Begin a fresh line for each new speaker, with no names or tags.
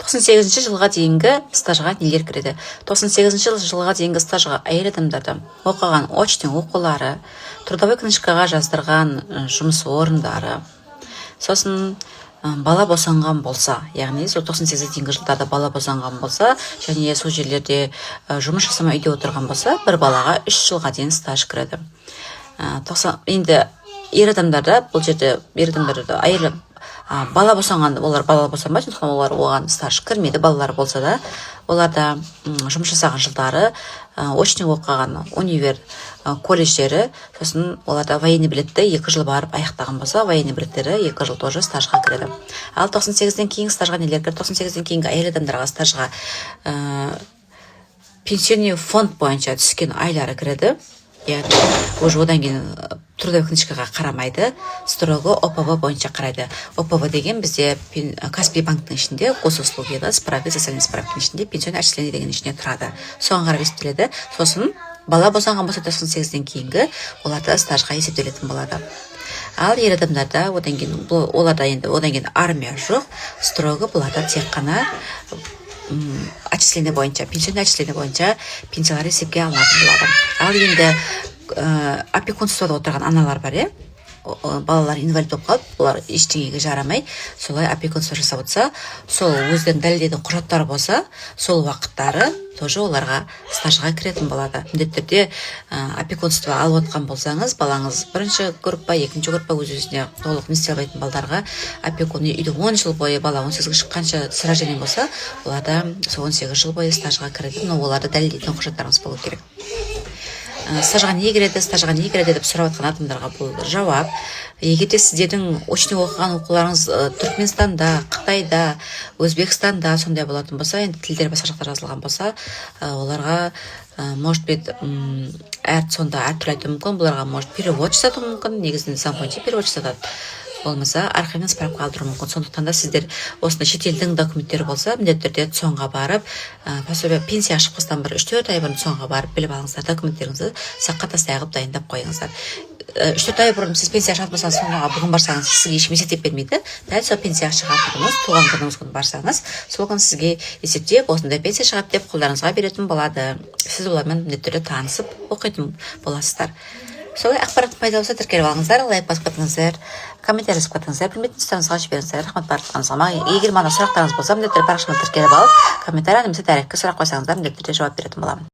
98 жылға дейінгі стажға нелер кіреді? 98 жылға дейінгі стажға әйел адамдарды оқыған очтың оқулары, трудовой книжкаға жаздырған жұмыс орындары, сосын бала босанған болса, яғни сол 98 дейінгі жылдарда бала босанған болса, және сол жерлерде жұмыс жасамай үйде отырған болса, бір балаға 3 жылға дейін стаж кіреді. Енді ер адамдарда, бұл жерде ер адамдарда әйел бала босанған, олар бала босанбайды, сондықтан олар оған стаж кірмейді. Балалар болса да, оларда жұмыс жасаған жылдары, очный оқыған универ колледждері, сосын оларда военный билетті 2 жыл барып аяқтаған болса, военный билеттері 2 жыл тоже стажға кіреді. Ал 98-ден кейінгі стажға нелер кіреді? 98-ден кейінгі әйел адамдарға стажға пенсионный фонд бойынша түскен айлары кіреді. Яғни уже одан кейін трудовой книжкаға қарамайды, строго ОПВ бойынша қарайды. ОПВ деген бізде Каспий банктың ішінде госуслугида справка, социальный справканың ішінде пенсионный отчисление деген ішінде тұрады. Соған қарап есептеледі. Сосын бала босанған болса 98-ден кейінгі оларда стажға есептелетін болады. Ал ер адамдарда одан кейін оларда енді одан кейін армия жоқ, строго бұларда тек қана отчисление бойынша, пенсионный отчисление бойынша пенсиялар есепке алынатын болады. Ал енді опекунствода отырған аналар бар, балалар инвалид болып қалып, бұлар ештеңеге жарамай, солай опекунство жасап отырса, сол өздерінің дәлелдеген құжаттары болса, сол уақыттары тоже оларға стажға кіретін болады. Міндетті түрде опекунство алып отқан болсаңыз, балаңыз бірінші группа, екінші группа өз-өзіне толық не істей албайтын балдарға опекун үйде 10 жыл бойы бала 18-ге шыққанша сражение болса, оларда сол 18 жыл бойы стажға кіреді, но оларды дәлелдейтін құжаттарыңыз болу керек. Стажға не кіреді деп сұрап жатқан адамдарға бұл жауап. Егерде сіздердің очный оқыған оқуларыңыз Түркменстанда, Қытайда, Өзбекстанда сондай болатын болса, енді тілдері басқа жақта жазылған болса, оларға может быть сонда әртүрлі айтуы мүмкін, бұларға может перевод жасату мүмкін, негізінде заң бойынша перевод жасатады. Болмаса архивнен справка алдыру мүмкін. Сондықтан да сіздер осындай шетелдің документтері болса, міндетті түрде ЦОНға барып, пенсия ашып қыстан бір 3-4 ай бұрын ЦОНға барып біліп алыңыздар, документтеріңізді саққа тастай қылып дайындап қойыңыздар. 3-4 ай бұрын сіз пенсия ашатын болсаңыз, ЦОНға бүгін барсаңыз, сізге ешкім есептеп бермейді. Дәл сол пенсия шығатын күніңіз, туған күніңіз күні барсаңыз, сол күні сізге есептеп, осындай пенсия шығады деп қолдарыңызға беретін болады. Сіз олармен міндетті түрде танысып оқитын боласыздар. Солай ақпарат пайда болса тіркеліп алыңыздар, лайк басып қатыңыздар, комментарий жазып қатыңыздар, білмейтін тұстарыңызға жіберіңіздер. Рахмет барлықтарыңызға. Егер маған сұрақтарыңыз болса, міндетті түрде парақшама тіркеліп алып, комментарий немесе директке сұрақ қойсаңыздар, міндетті түрде жауап беретін боламын.